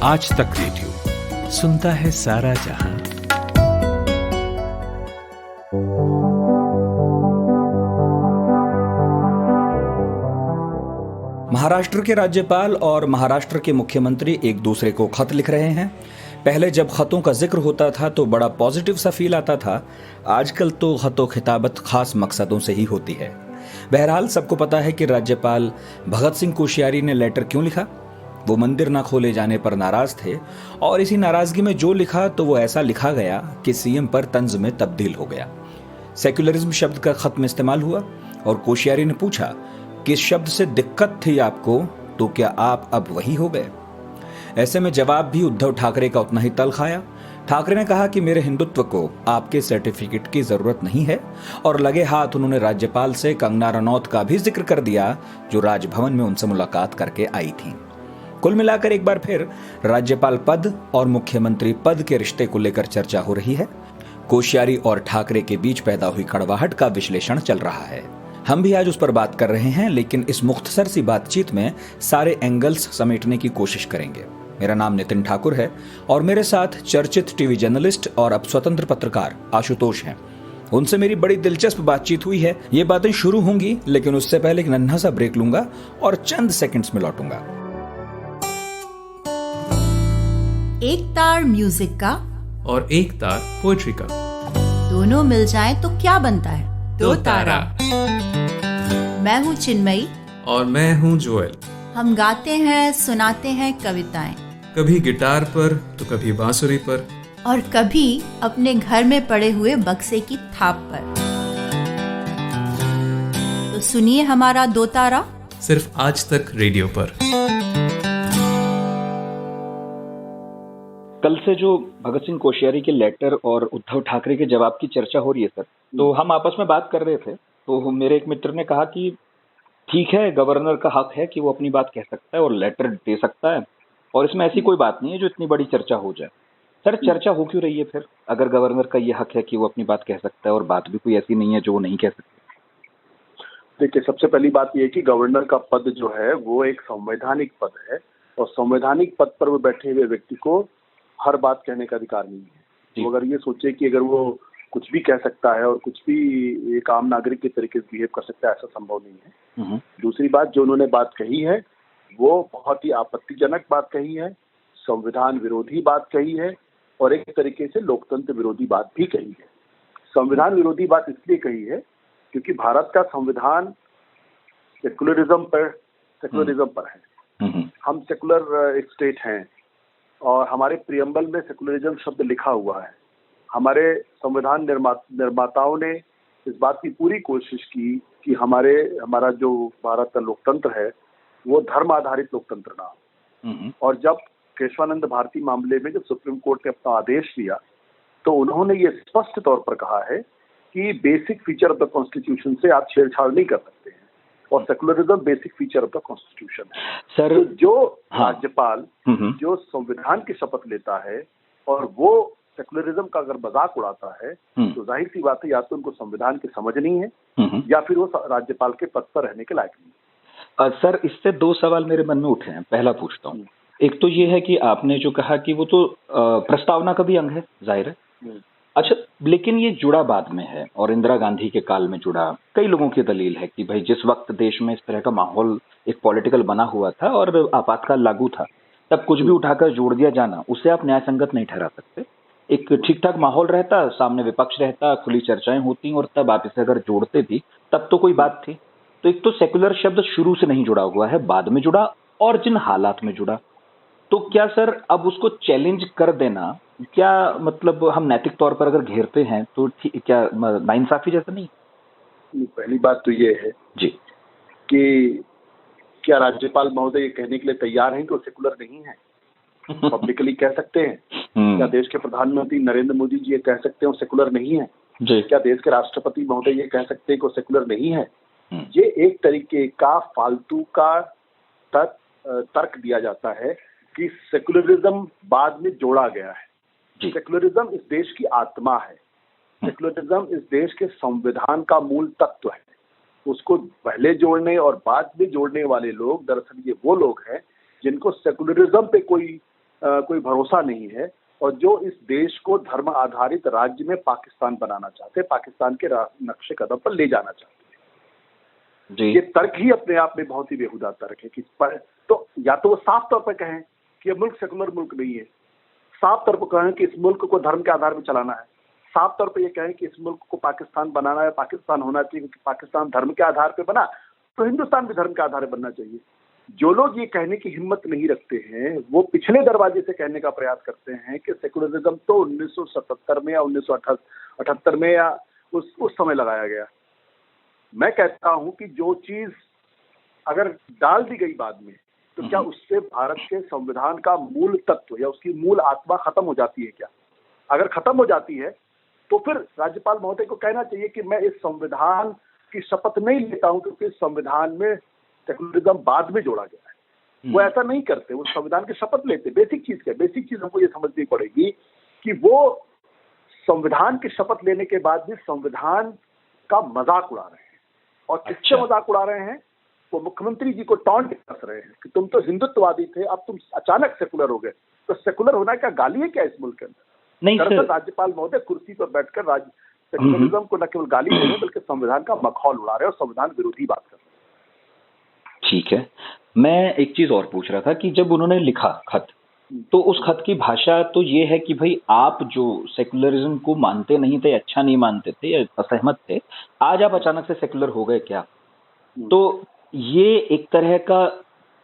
आज तक रेडियो सुनता है सारा जहां। महाराष्ट्र के राज्यपाल और महाराष्ट्र के मुख्यमंत्री एक दूसरे को खत लिख रहे हैं। पहले जब खतों का जिक्र होता था तो बड़ा पॉजिटिव सा फील आता था। आजकल तो खतों खिताबत खास मकसदों से ही होती है। बहरहाल सबको पता है कि राज्यपाल भगत सिंह कोश्यारी ने लेटर क्यों लिखा। वो मंदिर ना खोले जाने पर नाराज थे और इसी नाराजगी में जो लिखा तो वो ऐसा लिखा गया कि सीएम पर तंज में तब्दील हो गया। सेक्युलरिज्म शब्द का खत में इस्तेमाल हुआ और कोश्यारी ने पूछा कि इस शब्द से दिक्कत थी आपको, तो क्या आप अब वही हो गए। ऐसे में जवाब भी उद्धव ठाकरे का उतना ही तल्ख आया। ठाकरे ने कहा कि मेरे हिंदुत्व को आपके सर्टिफिकेट की जरूरत नहीं है और लगे हाथ उन्होंने राज्यपाल से कंगना रनौत का भी जिक्र कर दिया जो राजभवन में उनसे मुलाकात करके आई थी। कुल मिलाकर एक बार फिर राज्यपाल पद और मुख्यमंत्री पद के रिश्ते को लेकर चर्चा हो रही है। कोश्यारी और ठाकरे के बीच पैदा हुई कड़वाहट का विश्लेषण चल रहा है। हम भी आज उस पर बात कर रहे हैं, लेकिन इस मुख्तसर सी बातचीत में सारे एंगल्स समेटने की कोशिश करेंगे। मेरा नाम नितिन ठाकुर है और मेरे साथ चर्चित टीवी जर्नलिस्ट और अब स्वतंत्र पत्रकार आशुतोष हैं। उनसे मेरी बड़ी दिलचस्प बातचीत हुई है। ये बातें शुरू होंगी, लेकिन उससे पहले एक नन्हा सा ब्रेक लूंगा और चंद सेकंड्स में लौटूंगा। एक तार म्यूजिक का और एक तार पोएट्री का, दोनों मिल जाएं तो क्या बनता है? दो तारा। मैं हूँ चिन्मयी और मैं हूँ जोएल। हम गाते हैं, सुनाते हैं कविताएं, कभी गिटार पर तो कभी बांसुरी पर और कभी अपने घर में पड़े हुए बक्से की थाप पर। तो सुनिए हमारा दो तारा सिर्फ आज तक रेडियो पर। कल से जो भगत सिंह कोश्यारी के लेटर और उद्धव ठाकरे के जवाब की चर्चा हो रही है सर, तो हम आपस में बात कर रहे थे तो मेरे एक मित्र ने कहा कि ठीक है, गवर्नर का हक है कि वो अपनी बात कह सकता है और लेटर दे सकता है और इसमें ऐसी कोई बात नहीं है जो इतनी बड़ी चर्चा हो जाए। सर, चर्चा हो क्यों रही है फिर, अगर गवर्नर का ये हक है कि वो अपनी बात कह सकता है और बात भी कोई ऐसी नहीं है जो वो नहीं कह सकता? देखिए, सबसे पहली बात यह है कि गवर्नर का पद जो है वो एक संवैधानिक पद है और संवैधानिक पद पर वो बैठे हुए व्यक्ति को हर बात कहने का अधिकार नहीं है। तो अगर ये सोचे कि अगर वो कुछ भी कह सकता है और कुछ भी एक आम नागरिक के तरीके से बिहेव कर सकता है, ऐसा संभव नहीं है। दूसरी बात, जो उन्होंने बात कही है वो बहुत ही आपत्तिजनक बात कही है, संविधान विरोधी बात कही है और एक तरीके से लोकतंत्र विरोधी बात भी कही है। संविधान विरोधी बात इसलिए कही है क्योंकि भारत का संविधान सेकुलरिज्म पर है। हम सेकुलर एक स्टेट हैं और हमारे प्रियम्बल में सेकुलरिज्म शब्द लिखा हुआ है। हमारे संविधान निर्माताओं ने इस बात की पूरी कोशिश की कि हमारा जो भारत का लोकतंत्र है वो धर्म आधारित लोकतंत्र ना हो। और जब केशवानंद भारती मामले में जब सुप्रीम कोर्ट ने अपना आदेश दिया तो उन्होंने ये स्पष्ट तौर पर कहा है कि basic feature of the constitution से आप छेड़छाड़ नहीं कर सकते हैं और secularism basic feature of the constitution है। सर, तो जो राज्यपाल जो संविधान की शपथ लेता है और वो सेकुलरिज्म का अगर मजाक उड़ाता है तो जाहिर सी बात है या तो उनको संविधान की समझ नहीं है या फिर वो राज्यपाल के पद पर रहने के लायक नहीं है। सर, इससे दो सवाल मेरे मन में उठे हैं। पहला पूछता हूँ, एक तो ये है कि आपने जो कहा कि वो तो प्रस्तावना का भी अंग है, जाहिर है। अच्छा, लेकिन ये जुड़ा बाद में है और इंदिरा गांधी के काल में जुड़ा। कई लोगों की दलील है कि भाई जिस वक्त देश में इस तरह का माहौल एक पॉलिटिकल बना हुआ था और आपातकाल लागू था, तब कुछ भी उठाकर जोड़ दिया जाना उसे आप न्याय संगत नहीं ठहरा सकते। एक ठीक ठाक माहौल रहता, सामने विपक्ष रहता, खुली चर्चाएं होती और तब आप इसे अगर जोड़ते भी तब तो कोई बात थी। तो एक तो सेकुलर शब्द शुरू से नहीं जुड़ा हुआ है, बाद में जुड़ा और जिन हालात में जुड़ा, तो क्या सर अब उसको चैलेंज कर देना, क्या मतलब हम नैतिक तौर पर अगर घेरते हैं तो क्या नाइंसाफी जैसा नहीं? पहली बात तो ये है जी कि क्या राज्यपाल महोदय ये कहने के लिए तैयार हैं कि वो सेकुलर नहीं है? पब्लिकली कह सकते हैं? क्या देश के प्रधानमंत्री नरेंद्र मोदी जी ये कह सकते हैं वो सेकुलर नहीं है? क्या देश के राष्ट्रपति महोदय ये कह सकते हैं कि वो सेकुलर नहीं है? ये एक तरीके का फालतू का तर्क दिया जाता है कि सेकुलरिज्म बाद में जोड़ा गया है। सेकुलरिज्म इस देश की आत्मा है। सेकुलरिज्म इस देश के संविधान का मूल तत्व है। उसको पहले जोड़ने और बाद में जोड़ने वाले लोग दरअसल ये वो लोग हैं जिनको सेकुलरिज्म पे कोई कोई भरोसा नहीं है और जो इस देश को धर्म आधारित राज्य में पाकिस्तान बनाना चाहते हैं, पाकिस्तान के नक्शे कदम पर ले जाना चाहते हैं। ये तर्क ही अपने आप में बहुत ही बेहुदा तर्क है कि तो या तो वो साफ तौर पर कहें कि ये मुल्क सेकुलर मुल्क नहीं है, साफ तौर पर कहें कि इस मुल्क को धर्म के आधार पर चलाना है, साफ तौर पर ये कहें कि इस मुल्क को पाकिस्तान बनाना है, पाकिस्तान होना चाहिए क्योंकि पाकिस्तान धर्म के आधार पर बना तो हिंदुस्तान भी धर्म के आधार पर बनना चाहिए। जो लोग ये कहने की हिम्मत नहीं रखते हैं वो पिछले दरवाजे से कहने का प्रयास करते हैं कि सेकुलरिज्म तो 1977 में या 1978 में या उस समय लगाया गया। मैं कहता हूं कि जो चीज अगर डाल दी गई बाद में तो क्या उससे भारत के संविधान का मूल तत्व या उसकी मूल आत्मा खत्म हो जाती है क्या? अगर खत्म हो जाती है तो फिर राज्यपाल महोदय को कहना चाहिए कि मैं इस संविधान की शपथ नहीं लेता हूं क्योंकि इस संविधान में सेकुलरिज्म बाद में जोड़ा गया है। वो ऐसा नहीं करते, वो संविधान की शपथ लेते। बेसिक चीज हमको ये समझनी पड़ेगी कि वो संविधान की शपथ लेने के बाद भी संविधान का मजाक उड़ा रहे हैं। और किससे मजाक उड़ा रहे हैं? वो मुख्यमंत्री जी को टॉन्ट कर रहे हैं कि तुम तो हिंदुत्ववादी थे, अब तुम अचानक सेकुलर हो गए। तो सेकुलर होना क्या गाली है क्या इस मुल्क के अंदर? नहीं सर, राज्यपाल महोदय कुर्सी पर बैठकर सेकुलरिज्म को न केवल गाली दे रहे बल्कि संविधान का मखौल उड़ा रहे हैं और संविधान विरोधी बात कर रहे हैं। ठीक है, मैं एक चीज और पूछ रहा था कि जब उन्होंने लिखा खत तो उस खत की भाषा तो ये है कि भाई आप जो सेकुलरिज्म को मानते नहीं थे, अच्छा नहीं मानते थे या असहमत थे, आज आप अचानक से सेकुलर हो गए क्या? तो ये एक तरह का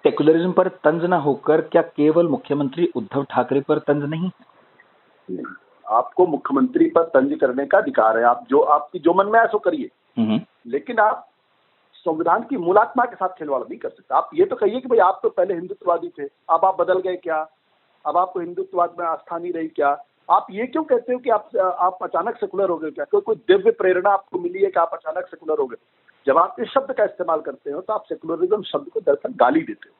सेकुलरिज्म पर तंज ना होकर क्या केवल मुख्यमंत्री उद्धव ठाकरे पर तंज नहीं है? आपको मुख्यमंत्री पर तंज करने का अधिकार है, आप जो आपकी जो मन में आए सो करिए, लेकिन आप संविधान की मूलात्मा के साथ खिलवाड़ नहीं कर सकते। आप ये तो कहिए कि भाई आप तो पहले हिंदुत्ववादी थे, अब आप बदल गए क्या? अब आपको हिंदुत्ववाद में आस्था नहीं रही क्या? आप ये क्यों कहते हो कि आप अचानक सेकुलर हो गए क्या? कोई दिव्य प्रेरणा आपको मिली है कि आप अचानक सेकुलर हो गए? जब आप इस शब्द का इस्तेमाल करते हो तो आप सेकुलरिज्म शब्द को दरअसल गाली देते हो।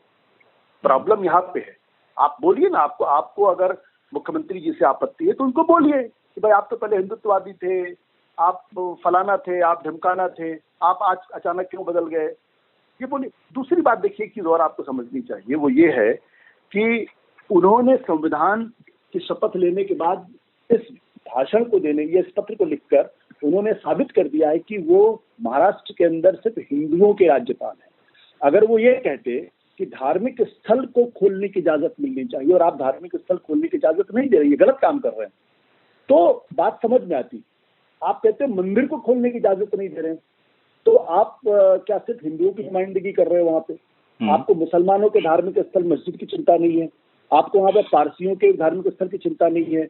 प्रॉब्लम यहाँ पे है। आप बोलिए ना, आपको अगर मुख्यमंत्री जी से आपत्ति है तो उनको बोलिए कि भाई आप तो पहले हिंदुत्ववादी थे, आप फलाना थे, आप ढिमकाना थे, आप आज अचानक क्यों बदल गए, ये बोलिए। दूसरी बात देखिए, एक चीज और आपको समझनी चाहिए, वो ये है कि उन्होंने संविधान की शपथ लेने के बाद इस भाषण को देने या इस पत्र को लिखकर उन्होंने साबित कर दिया है कि वो महाराष्ट्र के अंदर सिर्फ हिंदुओं के राज्यपाल हैं। अगर वो ये कहते कि धार्मिक स्थल को खोलने की इजाजत मिलनी चाहिए और आप धार्मिक स्थल खोलने की इजाजत नहीं दे रहे, ये गलत काम कर रहे हैं, तो बात समझ में आती। आप कहते हैं मंदिर को खोलने की इजाजत नहीं दे रहे हैं, तो आप क्या सिर्फ हिंदुओं की नुमाइंदगी कर रहे हो वहां पे? आपको मुसलमानों के धार्मिक स्थल मस्जिद की चिंता नहीं है, आपको वहां पे पारसियों के धार्मिक स्थल की चिंता नहीं है,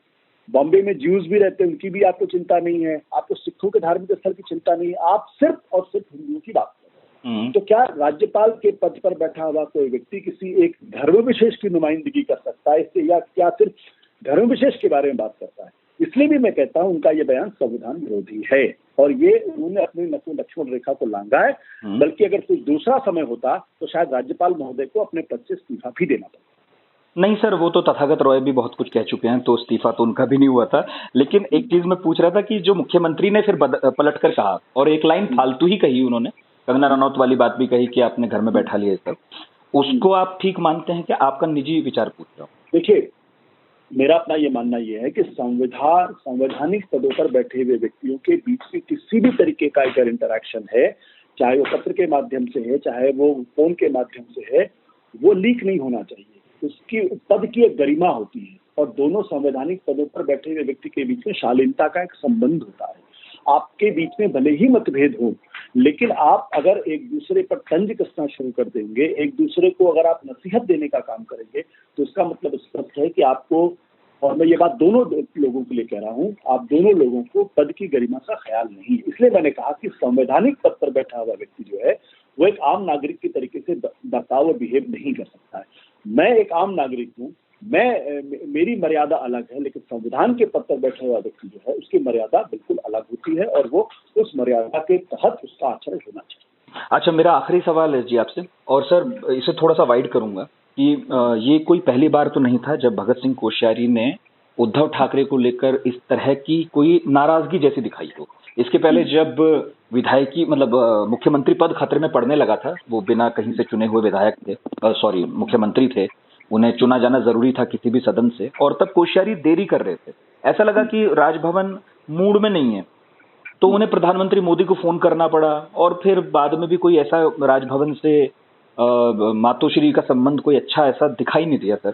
बॉम्बे में ज्यूज भी रहते हैं उनकी भी आपको चिंता नहीं है, आपको सिखों के धार्मिक स्थल की चिंता नहीं है, आप सिर्फ और सिर्फ हिंदुओं की बात कर रहे हैं। तो क्या राज्यपाल के पद पर बैठा हुआ कोई व्यक्ति किसी एक धर्म विशेष की नुमाइंदगी कर सकता है इससे, या क्या सिर्फ धर्म विशेष के बारे में बात करता है? इसलिए भी मैं कहता हूं उनका ये बयान संविधान विरोधी है और ये उन्होंने अपनी लक्ष्मण रेखा को लांघा है। बल्कि अगर कोई दूसरा समय होता तो शायद राज्यपाल महोदय को अपने पद से इस्तीफा भी देना पड़ता। नहीं सर, वो तो तथागत रॉय भी बहुत कुछ कह चुके हैं, तो इस्तीफा तो उनका भी नहीं हुआ था। लेकिन एक चीज मैं पूछ रहा था कि जो मुख्यमंत्री ने फिर पलट कर कहा और एक लाइन फालतू ही कही उन्होंने, कंगना रनौत वाली बात भी कही कि आपने घर में बैठा लिया सब, उसको आप ठीक मानते हैं? क्या आपका निजी विचार पूछ रहा हूँ? देखिए, मेरा अपना ये मानना ये है कि संवैधानिक पदों पर बैठे हुए व्यक्तियों के बीच में किसी भी तरीके का अगर इंटरैक्शन है, चाहे वो पत्र के माध्यम से है, चाहे वो फोन के माध्यम से है, वो लीक नहीं होना चाहिए। उसकी पद की एक गरिमा होती है और दोनों संवैधानिक पदों पर बैठे हुए व्यक्ति के बीच में शालीनता का एक संबंध होता है। आपके बीच में भले ही मतभेद हो, लेकिन आप अगर एक दूसरे पर तंज कसना शुरू कर देंगे, एक दूसरे को अगर आप नसीहत देने का काम करेंगे, तो इसका मतलब स्पष्ट है कि आपको, और मैं ये बात दोनों लोगों के लिए कह रहा हूँ, आप दोनों लोगों को पद की गरिमा का ख्याल नहीं। इसलिए मैंने कहा कि संवैधानिक पद पर बैठा हुआ व्यक्ति जो है वो एक आम नागरिक के तरीके से बर्ताव और बिहेव नहीं कर सकता है। मैं एक आम नागरिक हूँ, मेरी मर्यादा अलग है, लेकिन संविधान के पद पर बैठा हुआ व्यक्ति जो है उसकी मर्यादा बिल्कुल अलग होती है और वो उस मर्यादा के तहत उसका आचरण होना चाहिए। अच्छा, मेरा आखिरी सवाल है जी आपसे, और सर इसे थोड़ा सा वाइड करूंगा कि ये कोई पहली बार तो नहीं था जब भगत सिंह कोश्यारी ने उद्धव ठाकरे को लेकर इस तरह की कोई नाराजगी जैसी दिखाई हो। इसके पहले जब विधायकी मुख्यमंत्री पद खतरे में पड़ने लगा था, वो बिना कहीं से चुने हुए विधायक थे, मुख्यमंत्री थे, उन्हें चुना जाना जरूरी था किसी भी सदन से, और तब कोश्यारी देरी कर रहे थे। ऐसा लगा कि राजभवन मूड में नहीं है, तो उन्हें प्रधानमंत्री मोदी को फोन करना पड़ा, और फिर बाद में भी कोई ऐसा राजभवन से मातोश्री का संबंध कोई अच्छा ऐसा दिखाई नहीं दिया सर।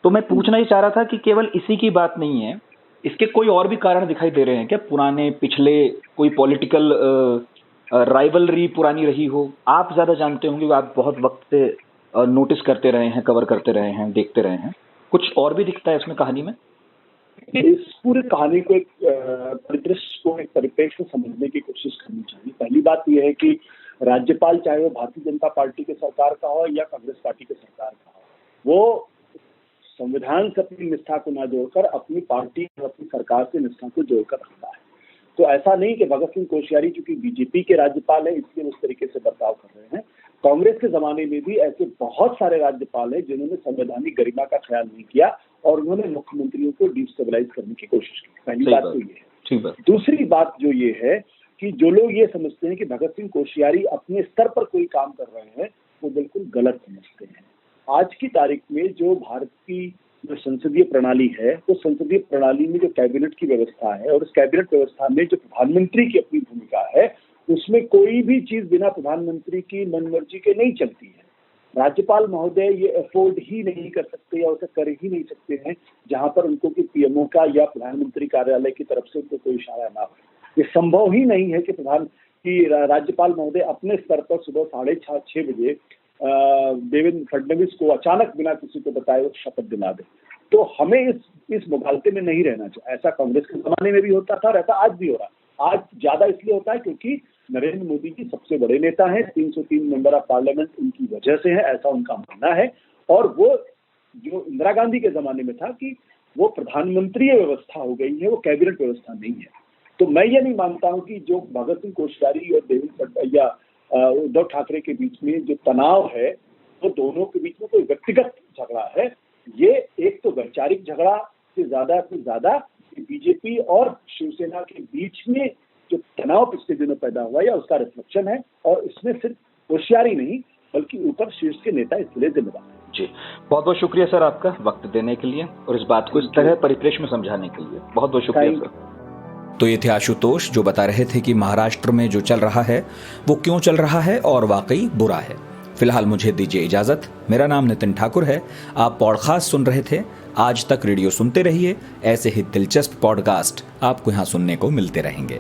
तो मैं पूछना ही चाह रहा था कि केवल इसी की बात नहीं है, इसके कोई और भी कारण दिखाई दे रहे हैं क्या? पुराने पिछले कोई पॉलिटिकल राइवलरी पुरानी रही हो? आप ज्यादा जानते होंगे, आप बहुत वक्त से नोटिस करते रहे हैं, कवर करते रहे हैं, देखते रहे हैं। कुछ और भी दिखता है इसमें कहानी में? इस पूरी कहानी को एक परिदृश्य को एक परिप्रेक्ष्य में समझने की कोशिश करनी चाहिए। पहली बात यह है कि राज्यपाल, चाहे वो भारतीय जनता पार्टी के सरकार का हो या कांग्रेस पार्टी के सरकार का हो, वो संविधान से अपनी निष्ठा को न जोड़कर अपनी पार्टी और अपनी सरकार से निष्ठा को जोड़कर रखता है। तो ऐसा नहीं कि भगत सिंह कोश्यारी चूंकि बीजेपी के राज्यपाल है इसलिए उस तरीके से बर्ताव कर रहे हैं। कांग्रेस के जमाने में भी ऐसे बहुत सारे राज्यपाल हैं जिन्होंने संवैधानिक गरिमा का ख्याल नहीं किया और उन्होंने मुख्यमंत्रियों को डिस्टेबलाइज करने की कोशिश की। पहली बात तो ये है। दूसरी बात जो ये है कि जो लोग ये समझते हैं कि भगत सिंह कोश्यारी अपने स्तर पर कोई काम कर रहे हैं, वो बिल्कुल गलत समझते हैं। आज की तारीख में जो भारत की जो संसदीय प्रणाली है, तो संसदीय प्रणाली में जो कैबिनेट की व्यवस्था है और उस कैबिनेट व्यवस्था में जो प्रधानमंत्री की अपनी भूमिका है, उसमें कोई भी चीज बिना प्रधानमंत्री की मनमर्जी के नहीं चलती है। राज्यपाल महोदय ये अफोर्ड ही नहीं कर सकते या उसे कर ही नहीं सकते हैं जहां पर उनको कि पीएमओ का या प्रधानमंत्री कार्यालय की तरफ से उनको कोई इशारा ना हो। ये संभव ही नहीं है कि राज्यपाल महोदय अपने स्तर पर सुबह 6:30 बजे देवेंद्र फडणवीस को अचानक बिना किसी को बताए शपथ दिला दे। तो हमें इस मुगालते में नहीं रहना चाहिए। ऐसा कांग्रेस के जमाने में भी होता था और ऐसा आज भी हो रहा। आज ज्यादा इसलिए होता है क्योंकि नरेंद्र मोदी जी सबसे बड़े नेता हैं, 303 मेंबर ऑफ पार्लियामेंट उनकी वजह से है, ऐसा उनका मानना है। और वो जो इंदिरा गांधी के जमाने में था कि वो प्रधानमंत्री व्यवस्था हो गई है, वो कैबिनेट व्यवस्था नहीं है। तो मैं ये नहीं मानता हूं कि जो भगत सिंह कोश्यारी और देवेंद्र या उद्धव ठाकरे के बीच में जो तनाव है, वो दोनों के बीच में कोई व्यक्तिगत झगड़ा है। ये एक तो वैचारिक झगड़ा से ज्यादा बीजेपी और शिवसेना के बीच में जो तनाव पिछले दिनों पैदा हुआ है उसका रिफ्लेक्शन है। और इसमें सिर्फ कोश्यारी नहीं बल्कि ऊपर शीर्ष के नेता इसके लिए जिम्मेदार है। जी, बहुत बहुत शुक्रिया सर आपका वक्त देने के लिए और इस बात को इस तरह परिप्रेक्ष्य में समझाने के लिए। बहुत बहुत शुक्रिया सर। तो ये थे आशुतोष जो बता रहे थे कि महाराष्ट्र में जो चल रहा है वो क्यों चल रहा है और वाकई बुरा है। फिलहाल मुझे दीजिए इजाजत। मेरा नाम नितिन ठाकुर है। आप पॉडकास्ट सुन रहे थे आज तक। रेडियो सुनते रहिए, ऐसे ही दिलचस्प पॉडकास्ट आपको यहाँ सुनने को मिलते रहेंगे।